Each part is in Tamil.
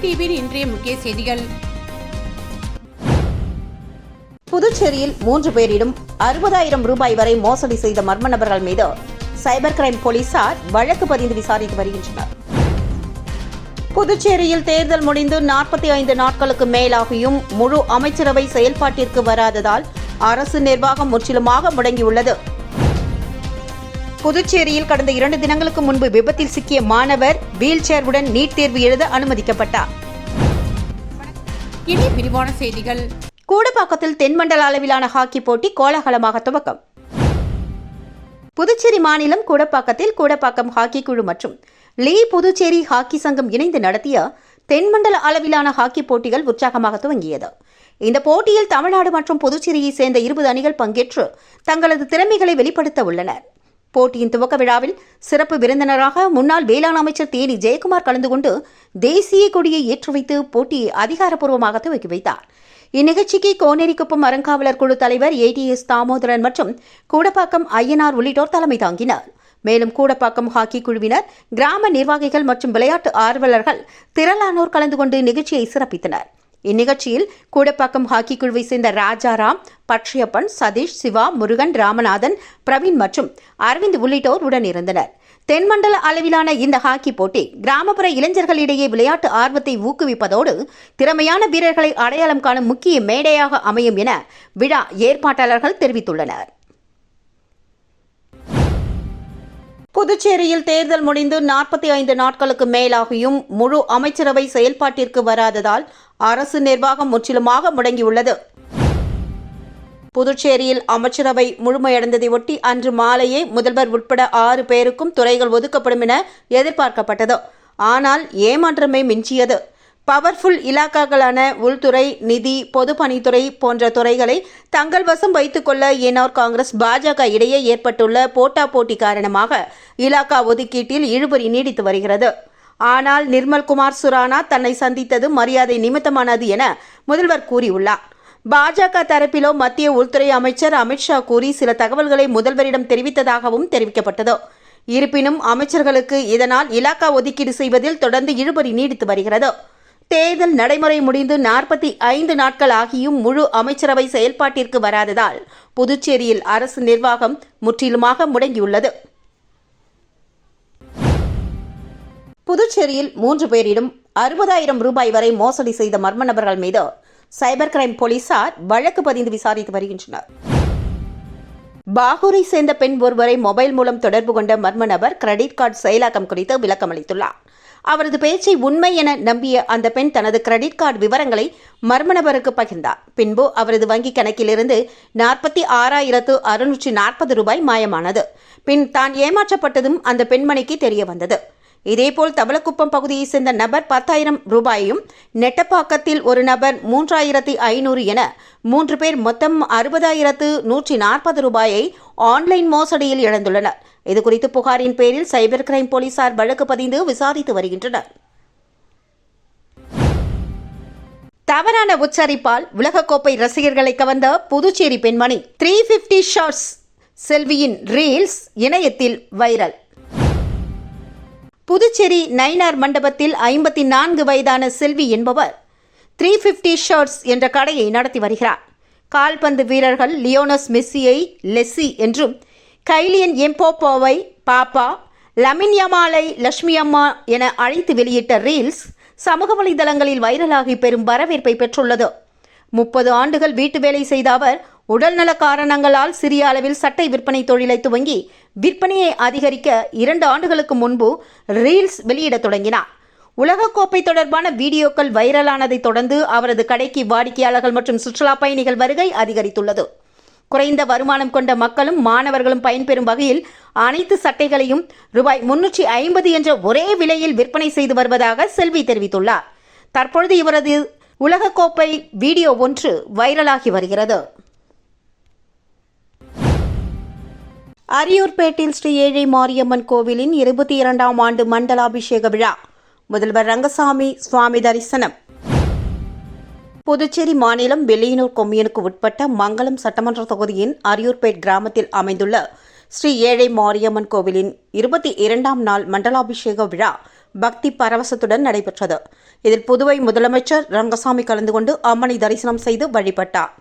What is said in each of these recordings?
டிவியின் இன்றைய முக்கிய செய்திகள். புதுச்சேரியில் 3 பேரிடம் 60,000 ரூபாய் வரை மோசடி செய்த மர்ம நபர்கள் மீது சைபர் கிரைம் போலீசார் வழக்கு பதிந்து விசாரித்து வருகின்றனர். புதுச்சேரியில் தேர்தல் முடிந்து 45 நாட்களுக்கு மேலாகியும் முழு அமைச்சரவை செயல்பாட்டிற்கு வராததால் அரசு நிர்வாகம் முற்றிலுமாக முடங்கியுள்ளது. புதுச்சேரியில் கடந்த 2 தினங்களுக்கு முன்பு விபத்தில் சிக்கிய மாணவர் வீல் சேருடன் நீட் தேர்வு எழுத அனுமதிக்கப்பட்டார். இனி விரிவான செய்திகள். கூடப்பாக்கத்தில் தென்மண்டல அளவிலான ஹாக்கி போட்டி கோலாகலமாக துவக்கம். புதுச்சேரி மாநிலம் கூடப்பாக்கத்தில் கூடப்பாக்கம் ஹாக்கி குழு மற்றும் லீ புதுச்சேரி ஹாக்கி சங்கம் இணைந்து நடத்திய தென்மண்டல அளவிலான ஹாக்கி போட்டிகள் உற்சாகமாக துவங்கியது. இந்த போட்டியில் தமிழ்நாடு மற்றும் புதுச்சேரியை சேர்ந்த 20 அணிகள் பங்கேற்று தங்களது திறமைகளை வெளிப்படுத்த உள்ளனர். போட்டியின் துவக்க விழாவில் சிறப்பு விருந்தினராக முன்னாள் வேளாண் அமைச்சர் தேனி ஜெயக்குமார் கலந்து கொண்டு தேசிய கொடியை ஏற்றி வைத்து போட்டியை அதிகாரப்பூர்வமாக துவக்கி வைத்தார். இந்நிகழ்ச்சிக்கு கோனேரிக்குப்பம் அறங்காவலர் குழு தலைவர் ATS தாமோதரன் மற்றும் கூடப்பாக்கம் ஐயனார் உள்ளிட்டோர் தலைமை தாங்கினர். மேலும் கூடப்பாக்கம் ஹாக்கி குழுவினர், கிராம நிர்வாகிகள் மற்றும் விளையாட்டு ஆர்வலர்கள் திரளானோர் கலந்து கொண்டு நிகழ்ச்சியை சிறப்பித்தனர். இந்நிகழ்ச்சியில் கூடப்பாக்கம் ஹாக்கி குழுவை சேர்ந்த ராஜாராம், பட்சியப்பன், சதீஷ், சிவா, முருகன், ராமநாதன், பிரவீன் மற்றும் அரவிந்த் உள்ளிட்டோர் உடனிருந்தனர். தென்மண்டல அளவிலான இந்த ஹாக்கி போட்டி கிராமப்புற இளைஞர்களிடையே விளையாட்டு ஆர்வத்தை ஊக்குவிப்பதோடு திறமையான வீரர்களை அடையாளம் காணும் முக்கிய மேடையாக அமையும் என விழா ஏற்பாட்டாளர்கள் தெரிவித்துள்ளனர். புதுச்சேரியில் தேர்தல் முடிந்து 45 நாட்களுக்கு மேலாகியும் முழு அமைச்சரவை செயல்பாட்டிற்கு வராததால் அரசு நிர்வாகம் முற்றிலுமாக முடங்கியுள்ளது. புதுச்சேரியில் அமைச்சரவை முழுமையடைந்ததை ஒட்டி அன்று மாலையே முதல்வர் உட்பட 6 பேருக்கும் துறைகள் ஒதுக்கப்படும் என எதிர்பார்க்கப்பட்டது. ஆனால் ஏமாற்றமே மிஞ்சியது. பவர்ஃபுல் இலாக்காக்களான உள்துறை, நிதி, பொதுப்பணித்துறை போன்ற துறைகளை தங்கள் வசம் வைத்துக் கொள்ள என்ஆர் காங்கிரஸ், பாஜக இடையே ஏற்பட்டுள்ள போட்டி காரணமாக இலாக்கா ஒதுக்கீட்டில் இழுபறி நீடித்து வருகிறது. ஆனால் நிர்மல்குமார் சுரானா தன்னை சந்தித்தது மரியாதை நிமித்தமானது என முதல்வர் கூறியுள்ளார். பாஜக தரப்பிலோ மத்திய உள்துறை அமைச்சர் அமித்ஷா கூறி சில தகவல்களை முதல்வரிடம் தெரிவித்ததாகவும் தெரிவிக்கப்பட்டது. இருப்பினும் அமைச்சர்களுக்கு இதனால் இலாக்கா ஒதுக்கீடு செய்வதில் தொடர்ந்து இழுபறி நீடித்து வருகிறது. தேர்தல் நடைமுறை முடிந்து 45 நாட்கள் ஆகியும் முழு அமைச்சரவை செயல்பாட்டிற்கு வராததால் புதுச்சேரியில் அரசு நிர்வாகம் முற்றிலுமாக முடங்கியுள்ளது. புதுச்சேரியில் 3 பேரிடம் 60,000 ரூபாய் வரை மோசடி செய்த மர்ம நபர்கள் மீது சைபர் கிரைம் போலீசார் வழக்கு பதிந்து விசாரித்து வருகின்றனர். பாகூரை சேர்ந்த பெண் ஒருவரை மொபைல் மூலம் தொடர்பு கொண்ட மர்ம நபர் கிரெடிட் கார்டு செயலாக்கம் குறித்து விளக்கம் அளித்துள்ளார். அவரது பேச்சை உண்மை என நம்பிய அந்த பெண் தனது கிரெடிட் கார்டு விவரங்களை மர்ம நபருக்கு பகிர்ந்தார். பின்பு அவரது வங்கிக் கணக்கிலிருந்து 46,640 ரூபாய் மாயமானது. பின் தான் ஏமாற்றப்பட்டதும் அந்த பெண்மணிக்கு தெரிய வந்தது. இதேபோல் தவளக்குப்பம் பகுதியைச் சேர்ந்த நபர் 10,000 ரூபாயும், நெட்டப்பாக்கத்தில் ஒரு நபர் 3,500 என 3 பேர் மொத்தம் 60,140 ரூபாயை ஆன்லைன் மோசடியில் இழந்துள்ளனர். இதுகுறித்து புகாரின் பேரில் சைபர் கிரைம் போலீசார் வழக்கு பதிந்து விசாரித்து வருகின்றனர். தவறான உச்சரிப்பால் உலகக்கோப்பை ரசிகர்களை கவர்ந்த புதுச்சேரி பெண்மணி 350 ஷார்ட்ஸ் செல்வியின் ரீல்ஸ் இணையத்தில் வைரல். புதுச்சேரி நயினார் மண்டபத்தில் 54 வயதான செல்வி என்பவர் 350 ஷார்ட்ஸ் என்ற கடையை நடத்தி வருகிறார். கால்பந்து வீரர்கள் லியோனஸ் மெஸ்ஸியை லெஸ்ஸி என்றும், கைலியன் எம்போப்போவை பாப்பா, லமின் யமாலை லட்சுமி அம்மா என அழைத்து வெளியிட்ட ரீல்ஸ் சமூக வலைதளங்களில் வைரலாகி பெரும் வரவேற்பை பெற்றுள்ளது. 30 ஆண்டுகள் வீட்டு வேலை செய்த அவர் உடல்நல காரணங்களால் சிறிய அளவில் சட்டை விற்பனை தொழிலை துவங்கி விற்பனையை அதிகரிக்க 2 ஆண்டுகளுக்கு முன்பு ரீல்ஸ் வெளியிட தொடங்கினார். உலகக்கோப்பை தொடர்பான வீடியோக்கள் வைரலானதை தொடர்ந்து அவரது கடைக்கு வாடிக்கையாளர்கள் மற்றும் சுற்றுலா பயணிகள் வருகை அதிகரித்துள்ளது. குறைந்த வருமானம் கொண்ட மக்களும் மாணவர்களும் பயன்பெறும் வகையில் அனைத்து சட்டைகளையும் ரூபாய் 350 என்ற ஒரே விலையில் விற்பனை செய்து வருவதாக செல்வி தெரிவித்துள்ளார். தற்பொழுது இவரது உலகக்கோப்பை வீடியோ ஒன்று வைரலாகி வருகிறது. அரியூர்பேட்டில் ஸ்ரீ ஏழை மாரியம்மன் கோவிலின் 22ஆம் ஆண்டு மண்டலாபிஷேக விழா. முதல்வர் ரங்கசாமி சுவாமி தரிசனம். புதுச்சேரி மாநிலம் வெள்ளியனூர் கொம்யூனுக்கு உட்பட்ட மங்கலம் சட்டமன்ற தொகுதியின் அரியூர்பேட் கிராமத்தில் அமைந்துள்ள ஸ்ரீ ஏழை மாரியம்மன் கோவிலின் 22ஆம் நாள் மண்டலாபிஷேக விழா பக்தி பரவசத்துடன் நடைபெற்றது. இதில் புதுவை முதலமைச்சர் ரங்கசாமி கலந்து கொண்டு அம்மனை தரிசனம் செய்து வழிபட்டார்.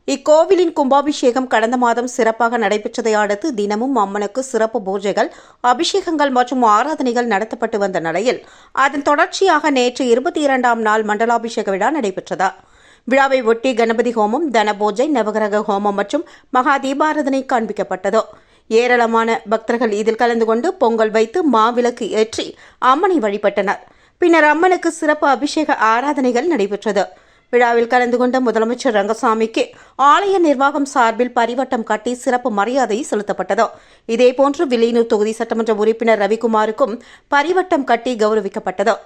இக்கோவிலின் கும்பாபிஷேகம் கடந்த மாதம் சிறப்பாக நடைபெற்றதை அடுத்து தினமும் அம்மனுக்கு சிறப்பு பூஜைகள், அபிஷேகங்கள் மற்றும் ஆராதனைகள் நடத்தப்பட்டு வந்த நிலையில் அதன் தொடர்ச்சியாக நேற்று 22ஆம் நாள் மண்டலாபிஷேக விழா நடைபெற்றது. விழாவை ஒட்டி கணபதி ஹோமம், தனபூஜை, நவகிரக ஹோமம் மற்றும் மகா தீபாராதனை காண்பிக்கப்பட்டது. ஏராளமான பக்தர்கள் இதில் கலந்து கொண்டு பொங்கல் வைத்து மாவிளக்கு ஏற்றி அம்மனை வழிபட்டனர். பின்னர் அம்மனுக்கு சிறப்பு அபிஷேக ஆராதனைகள் நடைபெற்றது. விழாவில் கலந்து கொண்ட முதலமைச்சர் ரங்கசாமிக்கு ஆலய நிர்வாகம் சார்பில் பரிவட்டம் கட்டி சிறப்பு மரியாதை செலுத்தப்பட்டது. இதேபோன்று வில்லியனூர் தொகுதி சட்டமன்ற உறுப்பினர் ரவிக்குமாருக்கும் பரிவட்டம் கட்டி கௌரவிக்கப்பட்டது.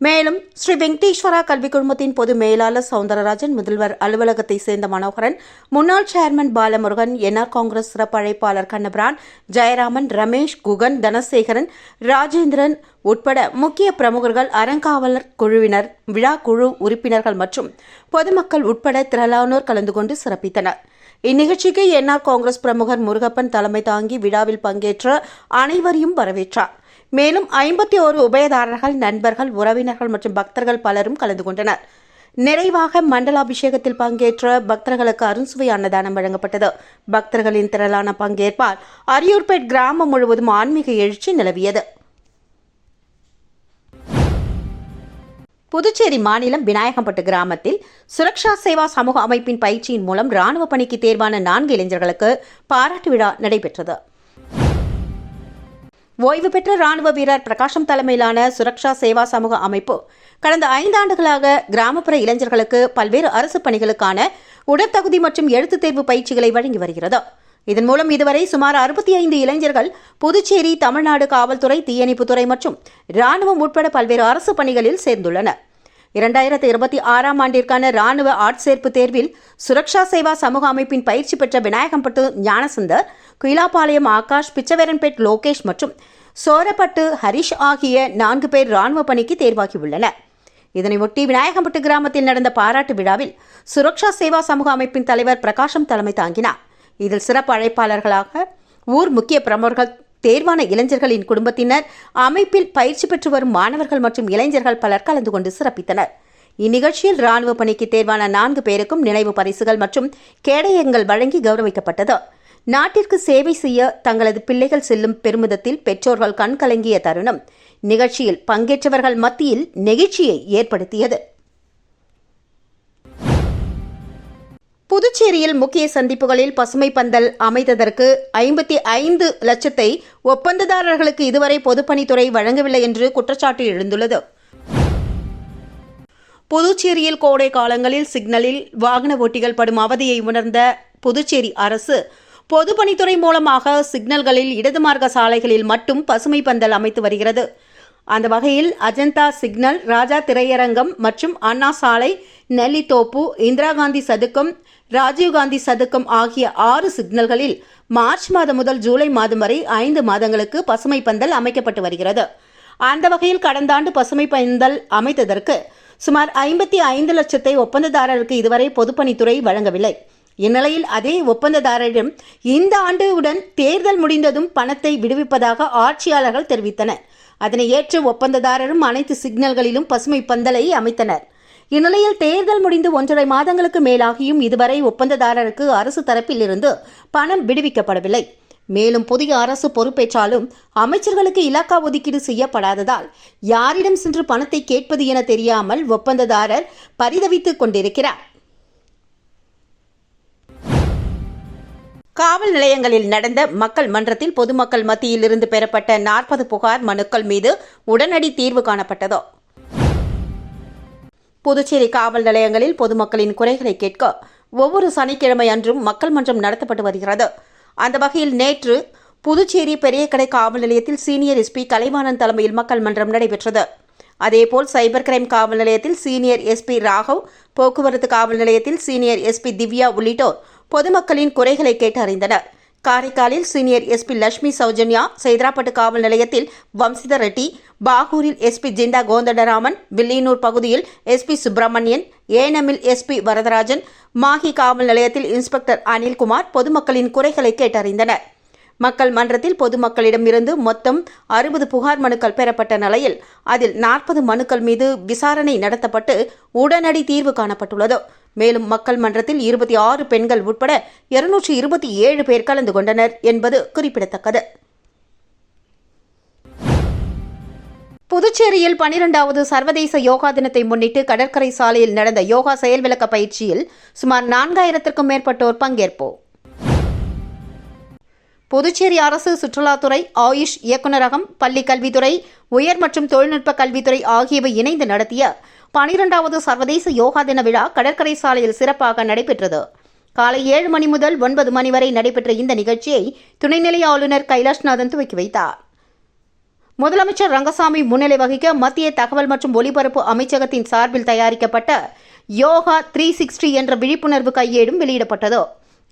மேலும் ஸ்ரீ வெங்கடேஸ்வரா கல்விக் குழுமத்தின் பொது மேலாளர் சவுந்தரராஜன், முதல்வர் அலுவலகத்தை சேர்ந்த மனோகரன், முன்னாள் சேர்மன் பாலமுருகன், என்ஆர் காங்கிரஸ் சிறப்பு அழைப்பாளர் கண்ணபிரான், ஜெயராமன், ரமேஷ், குகன், தனசேகரன், ராஜேந்திரன் உட்பட முக்கிய பிரமுகர்கள், அறங்காவலர் குழுவினர், விழா குழு உறுப்பினர்கள் மற்றும் பொதுமக்கள் உட்பட திரளானோர் கலந்து கொண்டு சிறப்பித்தனர். இந்நிகழ்ச்சிக்கு என்ஆர் காங்கிரஸ் பிரமுகர் முருகப்பன் தலைமை தாங்கி விழாவில் பங்கேற்ற அனைவரையும் வரவேற்றார். மேலும் 51 உபயதாரர்கள், நண்பர்கள், உறவினர்கள் மற்றும் பக்தர்கள் பலரும் கலந்து கொண்டனர். நிறைவாக மண்டலாபிஷேகத்தில் பங்கேற்ற பக்தர்களுக்கு அருண்சுவை அன்னதானம் வழங்கப்பட்டது. பக்தர்களின் திரளான பங்கேற்பால் அரியூர்பேட் கிராமம் முழுவதும் ஆன்மீக எழுச்சி நிலவியது. புதுச்சேரி மாநிலம் விநாயகம்பட்டு கிராமத்தில் சுரக்ஷா சேவா சமூக அமைப்பின் பயிற்சியின் மூலம் ராணுவ பணிக்கு தேர்வான 4 இளைஞர்களுக்கு பாராட்டு விழா நடைபெற்றது. ஓய்வு பெற்ற ராணுவ வீரர் பிரகாஷம் தலைமையிலான சுரக்ஷா சேவா சமூக அமைப்பு கடந்த 5 ஆண்டுகளாக கிராமப்புற இளைஞர்களுக்கு பல்வேறு அரசு பணிகளுக்கான உடற்தகுதி மற்றும் எழுத்துத் தேர்வு பயிற்சிகளை வழங்கி வருகிறது. இதன் மூலம் இதுவரை சுமார் 65 இளைஞர்கள் புதுச்சேரி, தமிழ்நாடு காவல்துறை, தீயணைப்புத்துறை மற்றும் ராணுவம் உட்பட பல்வேறு அரசு பணிகளில் சேர்ந்துள்ளனர். 2026ஆம் ஆண்டிற்கான ராணுவ ஆட்சேர்ப்பு தேர்வில் சுரக்ஷா சேவா சமூக அமைப்பின் பயிற்சி பெற்ற விநாயகம்பட்டு ஞானசுந்தர், குயிலாப்பாளையம் ஆகாஷ், பிச்சவரன்பேட் லோகேஷ் மற்றும் சோரப்பட்டு ஹரிஷ் ஆகிய 4 பேர் ராணுவ பணிக்கு தேர்வாகியுள்ளனர். இதனையொட்டி விநாயகம்பட்டு கிராமத்தில் நடந்த பாராட்டு விழாவில் சுரக்ஷா சேவா சமூக அமைப்பின் தலைவர் பிரகாஷம் தலைமை தாங்கினார். இதில் சிறப்பு அழைப்பாளர்களாக ஊர் முக்கிய பிரமுகர்கள், தேர்வான இளைஞர்களின் குடும்பத்தினர், அமைப்பில் பயிற்சி பெற்று வரும் மாணவர்கள் மற்றும் இளைஞர்கள் பலர் கலந்து கொண்டு சிறப்பித்தனர். இந்நிகழ்ச்சியில் ராணுவ பணிக்கு தேர்வான 4 பேருக்கும் நினைவு பரிசுகள் மற்றும் கேடயங்கள் வழங்கி கௌரவிக்கப்பட்டது. நாட்டிற்கு சேவை செய்ய தங்களது பிள்ளைகள் செல்லும் பெருமிதத்தில் பெற்றோர்கள் கண்கலங்கிய தருணம் நிகழ்ச்சியில் பங்கேற்றவர்கள் மத்தியில் நெகிழ்ச்சியை ஏற்படுத்தியது. புதுச்சேரியில் முக்கிய சந்திப்புகளில் பசுமை பந்தல் அமைத்ததற்கு 55 லட்சத்தை ஒப்பந்ததாரர்களுக்கு இதுவரை பொதுப்பணித்துறை வழங்கவில்லை என்று குற்றச்சாட்டு எழுந்துள்ளது. புதுச்சேரியில் கோடை காலங்களில் சிக்னலில் வாகன ஓட்டிகள் படும் அவதியை உணர்ந்த புதுச்சேரி அரசு பொதுப்பணித்துறை மூலமாக சிக்னல்களில் இடதுமார்க்க சாலைகளில் மட்டும் பசுமை பந்தல் அமைத்து வருகிறது. அந்த வகையில் அஜந்தா சிக்னல், ராஜா திரையரங்கம் மற்றும் அண்ணா சாலை, நெல்லித்தோப்பு, இந்திரா காந்தி சதுக்கம், ராஜீவ்காந்தி சதுக்கம் ஆகிய 6 சிக்னல்களில் மார்ச் மாதம் முதல் ஜூலை மாதம் வரை 5 மாதங்களுக்கு பசுமை பந்தல் அமைக்கப்பட்டு வருகிறது. அந்த வகையில் கடந்த ஆண்டு பசுமை பந்தல் அமைத்ததற்கு சுமார் 55 லட்சத்தை ஒப்பந்ததாரருக்கு இதுவரை பொதுப்பணித்துறை வழங்கவில்லை. இந்நிலையில் அதே ஒப்பந்ததாரரிடம் இந்த ஆண்டுடன் தேர்தல் முடிந்ததும் பணத்தை விடுவிப்பதாக ஆட்சியாளர்கள் தெரிவித்தனர். அதனை ஏற்று ஒப்பந்ததாரரும் அனைத்து சிக்னல்களிலும் பசுமை பந்தலை அமைத்தனர். இந்நிலையில் தேர்தல் முடிந்து 1.5 மாதங்களுக்கு மேலாகியும் இதுவரை ஒப்பந்ததாரருக்கு அரசு தரப்பில் இருந்து பணம் விடுவிக்கப்படவில்லை. மேலும் புதிய அரசு பொறுப்பேற்றாலும் அமைச்சர்களுக்கு இலாக்கா ஒதுக்கீடு செய்யப்படாததால் யாரிடம் சென்று பணத்தை கேட்பது என தெரியாமல் ஒப்பந்ததாரர் பரிதவித்துக் கொண்டிருக்கிறார். காவல் நிலையங்களில் நடந்த மக்கள் மன்றத்தில் பொதுமக்கள் மத்தியில் இருந்து பெறப்பட்ட 40 புகார் மனுக்கள் மீது உடனடி தீர்வு காணப்பட்டது. புதுச்சேரி காவல் நிலையங்களில் பொதுமக்களின் குறைகளை கேட்க ஒவ்வொரு சனிக்கிழமை அன்றும் மக்கள் மன்றம் நடத்தப்பட்டு வருகிறது. அந்த வகையில் நேற்று புதுச்சேரி பெரியகடை காவல் நிலையத்தில் சீனியர் எஸ்பி கலைவாணன் தலைமையில் மக்கள் மன்றம் நடைபெற்றது. அதேபோல் சைபர் கிரைம் காவல் நிலையத்தில் சீனியர் எஸ்பி ராகவ், போக்குவரத்து காவல் நிலையத்தில் சீனியர் எஸ்பி திவ்யா உள்ளிட்டோர் பொதுமக்களின் குறைகளை கேட்டு அறிந்தனர். காரைக்காலில் சீனியர் எஸ்பி லட்சுமி சௌஜன்யா, சைதாப்பட்டு காவல் நிலையத்தில் வம்சிதர் ரெட்டி, பாகூரில் எஸ்பி ஜிண்டா கோந்தண்டராமன், வில்லியனூர் பகுதியில் எஸ்பி சுப்பிரமணியன், ஏனமில் எஸ்பி வரதராஜன், மாஹி காவல் நிலையத்தில் இன்ஸ்பெக்டர் அனில்குமார் பொதுமக்களின் குறைகளை கேட்டறிந்தனர். மக்கள் மன்றத்தில் பொதுமக்களிடமிருந்து மொத்தம் 60 புகார் மனுக்கள் பெறப்பட்ட நிலையில் அதில் 40 மனுக்கள் மீது விசாரணை நடத்தப்பட்டு உடனடி தீர்வு காணப்பட்டுள்ளது. மேலும் மக்கள் மன்றத்தில் 26 பெண்கள் உட்பட 227 பேர் கலந்து கொண்டனர் என்பது குறிப்பிடத்தக்கது. புதுச்சேரியில் 12வது சர்வதேச யோகா தினத்தை முன்னிட்டு கடற்கரை சாலையில் நடந்த யோகா செயல்விளக்க பயிற்சியில் சுமார் 4000க்கும் மேற்பட்டோர் பங்கேற்பு. புதுச்சேரி அரசு சுற்றுலாத்துறை, ஆயுஷ் இயக்குநரகம், பள்ளி கல்வித்துறை, உயர் மற்றும் தொழில்நுட்ப கல்வித்துறை ஆகியவை இணைந்து நடத்திய 12வது சர்வதேச யோகா தின விழா கடற்கரை சாலையில் சிறப்பாக நடைபெற்றது. காலை 7 மணி முதல் 9 மணி வரை நடைபெற்ற இந்த நிகழ்ச்சியை துணைநிலை ஆளுநர் கைலாஷ்நாதன் துவக்கி வைத்தார். முதலமைச்சர் ரங்கசாமி முன்னிலை வகிக்க மத்திய தகவல் மற்றும் ஒலிபரப்பு அமைச்சகத்தின் சார்பில் தயாரிக்கப்பட்ட யோகா 360 என்ற விழிப்புணர்வு கையேடும் வெளியிடப்பட்டது.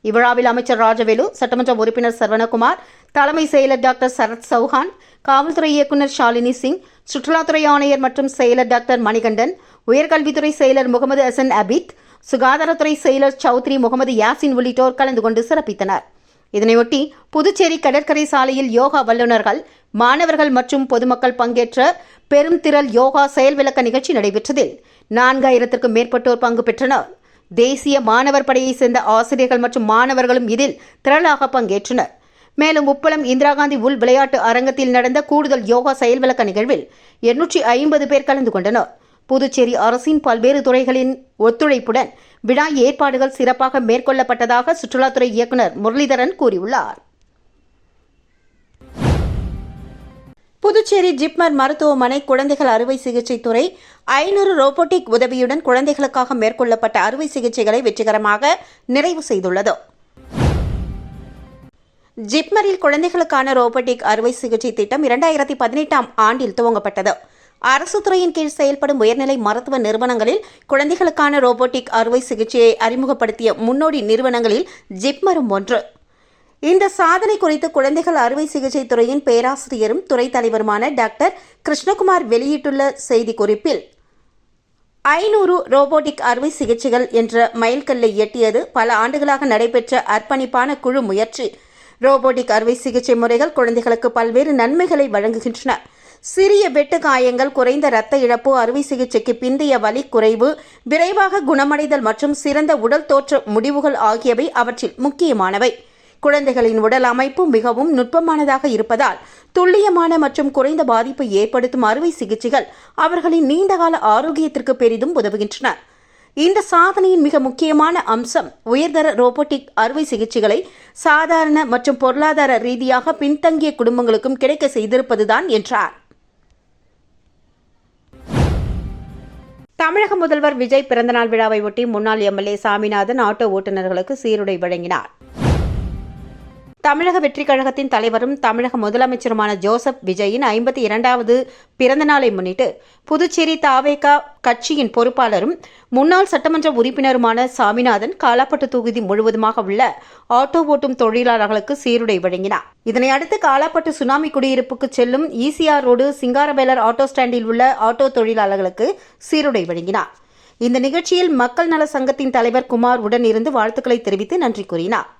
இவ்விழாவில் அமைச்சர் ராஜவேலு, சட்டமன்ற உறுப்பினர் சரவணகுமார், தலைமை செயலர் டாக்டர் சரத் சௌஹான், காவல்துறை இயக்குநர் ஷாலினி சிங், சுற்றுலாத்துறை ஆணையர் மற்றும் செயலர் டாக்டர் மணிகண்டன், உயர்கல்வித்துறை செயலர் முகமது ஹசன் அபித், சுகாதாரத்துறை செயலர் சௌத்ரி முகமது யாசின் உள்ளிட்டோர் கலந்து கொண்டு சிறப்பித்தனர். இதனையொட்டி புதுச்சேரி கடற்கரை சாலையில் யோகா வல்லுநர்கள், மாணவர்கள் மற்றும் பொதுமக்கள் பங்கேற்ற பெரும் திரள் யோகா செயல் விளக்க நிகழ்ச்சி நடைபெற்றதில் 4000க்கும் மேற்பட்டோர் பங்கு பெற்றனர். தேசிய மாணவர் படையைச் சேர்ந்த ஆசிரியர்கள் மற்றும் மாணவர்களும் இதில் திரளாக பங்கேற்றனர். மேலும் உப்பளம் இந்திரா காந்தி உள் விளையாட்டு அரங்கத்தில் நடந்த கூடுதல் யோகா செயல் விளக்க நிகழ்வில் 850 பேர் கலந்து கொண்டனர். புதுச்சேரி அரசின் பல்வேறு துறைகளின் ஒத்துழைப்புடன் விழா ஏற்பாடுகள் சிறப்பாக மேற்கொள்ளப்பட்டதாக சுற்றுலாத்துறை இயக்குநர் முரளிதரன் கூறியுள்ளார். புதுச்சேரி ஜிப்மர் மருத்துவமனை குழந்தைகள் அறுவை சிகிச்சை துறை 500 ரோபோட்டிக் உதவியுடன் குழந்தைகளுக்காக மேற்கொள்ளப்பட்ட அறுவை சிகிச்சைகளை வெற்றிகரமாக நிறைவு செய்துள்ளது. ஜிப்மரில் குழந்தைகளுக்கான ரோபோட்டிக் அறுவை சிகிச்சை திட்டம் 2018ஆம் ஆண்டில் துவங்கப்பட்டது. அரசு துறையின் கீழ் செயல்படும் உயர்நிலை மருத்துவ நிறுவனங்களில் குழந்தைகளுக்கான ரோபோட்டிக் அறுவை சிகிச்சையை அறிமுகப்படுத்திய முன்னோடி நிறுவனங்களில் ஜிப்மரும் ஒன்று. இந்த சாதனை குறித்து குழந்தைகள் அறுவை சிகிச்சை துறையின் பேராசிரியரும் துறை தலைவருமான டாக்டர் கிருஷ்ணகுமார் வெளியிட்டுள்ள செய்திக்குறிப்பில், 500 ரோபோட்டிக் அறுவை சிகிச்சைகள் என்ற மைல்கல்லை எட்டியது பல ஆண்டுகளாக நடைபெற்ற அர்ப்பணிப்பான குழு முயற்சி. ரோபோட்டிக் அறுவை சிகிச்சை முறைகள் குழந்தைகளுக்கு பல்வேறு நன்மைகளை வழங்குகின்றன. சிறிய வெட்டு காயங்கள், குறைந்த இரத்த இழப்பு, அறுவை சிகிச்சைக்கு பிந்தைய வலி குறைவு, விரைவாக குணமடைதல் மற்றும் சிறந்த உடல் தோற்ற முடிவுகள் ஆகியவை அவற்றில் முக்கியமானவை. குழந்தைகளின் உடல் அமைப்பு மிகவும் நுட்பமானதாக இருப்பதால் துல்லியமான மற்றும் குறைந்த பாதிப்பை ஏற்படுத்தும் அறுவை சிகிச்சைகள் அவர்களின் நீண்டகால ஆரோக்கியத்திற்கு பெரிதும் உதவுகின்றன. இந்த சாதனையின் மிக முக்கியமான அம்சம் உயர்தர ரோபோட்டிக் அறுவை சிகிச்சைகளை சாதாரண மற்றும் பொருளாதார ரீதியாக பின்தங்கிய குடும்பங்களுக்கும் கிடைக்க செய்திருப்பதுதான் என்றார். தமிழக முதல்வர் விஜய் பிறந்தநாள் விழாவை ஒட்டி முன்னாள் எம்எல்ஏ சாமிநாதன் ஆட்டோ ஓட்டுநர்களுக்கு சீருடை வழங்கினார். தமிழக வெற்றிக் கழகத்தின் தலைவரும் தமிழக முதலமைச்சருமான ஜோசப் விஜயின் 52வது பிறந்தநாளை முன்னிட்டு புதுச்சேரி தாவேகா கட்சியின் பொறுப்பாளரும் முன்னாள் சட்டமன்ற உறுப்பினருமான சாமிநாதன் காலாப்பட்டு தொகுதி முழுவதுமாக உள்ள ஆட்டோ ஓட்டும் தொழிலாளர்களுக்கு சீருடை வழங்கினார். இதனையடுத்து காலாப்பட்டு சுனாமி குடியிருப்புக்கு செல்லும் ஈசிஆர் ரோடு சிங்காரவேலர் ஆட்டோ ஸ்டாண்டில் உள்ள ஆட்டோ தொழிலாளர்களுக்கு சீருடை வழங்கினார். இந்த நிகழ்ச்சியில் மக்கள் நல சங்கத்தின் தலைவர் குமார் உடன் இருந்து வாழ்த்துக்களை தெரிவித்து நன்றி கூறினார்.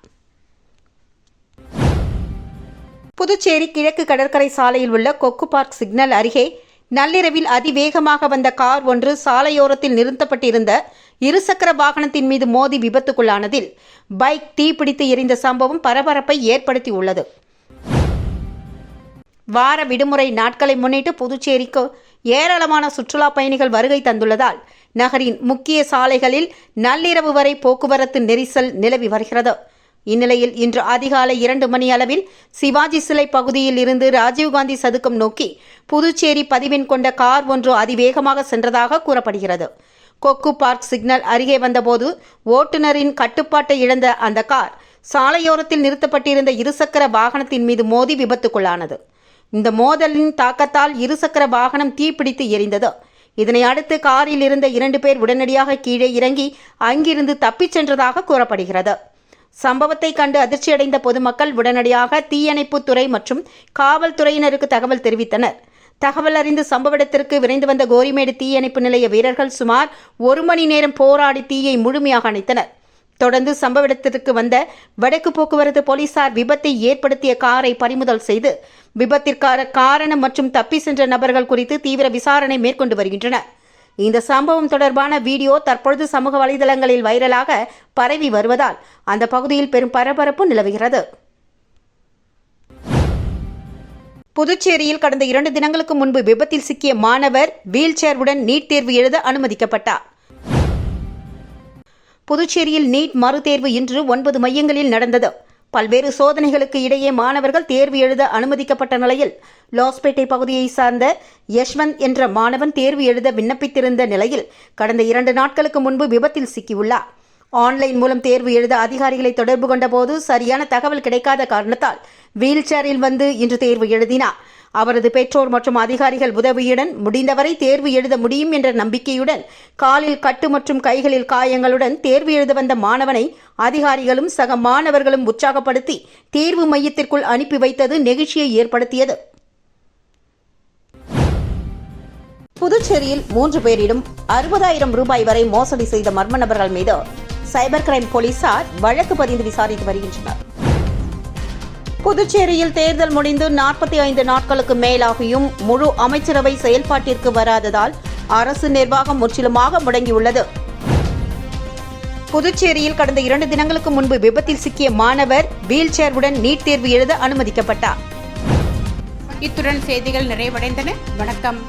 புதுச்சேரி கிழக்கு கடற்கரை சாலையில் உள்ள கொக்கு பார்க் சிக்னல் அருகே நள்ளிரவில் அதிவேகமாக வந்த கார் ஒன்று சாலையோரத்தில் நிறுத்தப்பட்டிருந்த இருசக்கர வாகனத்தின் மீது மோதி விபத்துக்குள்ளானதில் பைக் தீப்பிடித்து எரிந்த சம்பவம் பரபரப்பை ஏற்படுத்தியுள்ளது. வார விடுமுறை நாட்களை முன்னிட்டு புதுச்சேரிக்கு ஏராளமான சுற்றுலா பயணிகள் வருகை தந்துள்ளதால் நகரின் முக்கிய சாலைகளில் நள்ளிரவு வரை போக்குவரத்து நெரிசல் நிலவி வருகிறது. இந்நிலையில் இன்று அதிகாலை 2 மணி அளவில் சிவாஜி சிலை பகுதியில் இருந்து ராஜீவ்காந்தி சதுக்கம் நோக்கி புதுச்சேரி பதிவெண் கொண்ட கார் ஒன்று அதிவேகமாக சென்றதாக கூறப்படுகிறது. கொக்கு பார்க் சிக்னல் அருகே வந்தபோது ஓட்டுநரின் கட்டுப்பாட்டை இழந்த அந்த கார் சாலையோரத்தில் நிறுத்தப்பட்டிருந்த இருசக்கர வாகனத்தின் மீது மோதி விபத்துக்குள்ளானது. இந்த மோதலின் தாக்கத்தால் இருசக்கர வாகனம் தீப்பிடித்து எரிந்தது. இதனை அடுத்து காரில் இருந்த 2 பேர் உடனடியாக கீழே இறங்கி அங்கிருந்து தப்பிச் சென்றதாக கூறப்படுகிறது. சம்பவத்தை கண்டு அதிர்ச்சியடைந்த பொதுமக்கள் உடனடியாக தீயணைப்புத் துறை மற்றும் காவல்துறையினருக்கு தகவல் தெரிவித்தனர். தகவல் அறிந்து சம்பவ இடத்திற்கு விரைந்து வந்த கோரிமேடு தீயணைப்பு நிலைய வீரர்கள் சுமார் 1 மணி நேரம் போராடி தீயை முழுமையாக அணைத்தனர். தொடர்ந்து சம்பவ இடத்திற்கு வந்த வடக்கு போக்குவரத்து போலீசார் விபத்தை ஏற்படுத்திய காரை பறிமுதல் செய்து விபத்திற்கான காரணம் மற்றும் தப்பி சென்ற நபர்கள் குறித்து தீவிர விசாரணை மேற்கொண்டு வருகின்றனர். இந்த சம்பவம் தொடர்பான வீடியோ தற்பொழுது சமூக வலைதளங்களில் வைரலாக பரவி வருவதால் அந்த பகுதியில் பெரும் பரபரப்பு நிலவுகிறது. புதுச்சேரியில் கடந்த 2 தினங்களுக்கு முன்பு விபத்தில் சிக்கிய மாணவர் வீல் சேருடன் நீட் தேர்வு எழுத அனுமதிக்கப்பட்டார். புதுச்சேரியில் நீட் மறுதேர்வு இன்று 9 மையங்களில் நடந்தது. பல்வேறு சோதனைகளுக்கு இடையே மாணவர்கள் தேர்வு எழுத அனுமதிக்கப்பட்ட நிலையில் லாஸ்பேட்டை பகுதியை சார்ந்த யஷ்வந்த் என்ற மாணவன் தேர்வு எழுத விண்ணப்பித்திருந்த நிலையில் கடந்த 2 நாட்களுக்கு முன்பு விபத்தில் சிக்கியுள்ளார். ஆன்லைன் மூலம் தேர்வு எழுத அதிகாரிகளை தொடர்பு கொண்டபோது சரியான தகவல் கிடைக்காத காரணத்தால் வீல் சேரில் வந்து இன்று தேர்வு எழுதினார். அவரது பெற்றோர் மற்றும் அதிகாரிகள் உதவியுடன் முடிந்தவரை தேர்வு எழுத முடியும் என்ற நம்பிக்கையுடன் காலில் கட்டு மற்றும் கைகளில் காயங்களுடன் தேர்வு எழுத வந்த மாணவனை அதிகாரிகளும் சக மாணவர்களும் உற்சாகப்படுத்தி தேர்வு மையத்திற்குள் அனுப்பி வைத்தது நெகிழ்ச்சியை ஏற்படுத்தியது. புதுச்சேரியில் 3 பேரிடம் 60,000 ரூபாய் வரை மோசடி செய்த மர்ம நபர்கள் மீது சைபர் கிரைம் போலீசார் வழக்கு பதிந்து விசாரித்து வருகின்றனர். புதுச்சேரியில் தேர்தல் முடிந்து 45 நாட்களுக்கு மேலாகியும் முழு அமைச்சரவை செயல்பாட்டிற்கு வராததால் அரசு நிர்வாகம் முற்றிலுமாக முடங்கியுள்ளது. புதுச்சேரியில் கடந்த 2 தினங்களுக்கு முன்பு விபத்தில் சிக்கிய மாணவர் வீல் சேருடன் நீட் தேர்வு எழுத அனுமதிக்கப்பட்டார். இத்துடன் செய்திகள் நிறைவடைந்தன. வணக்கம்.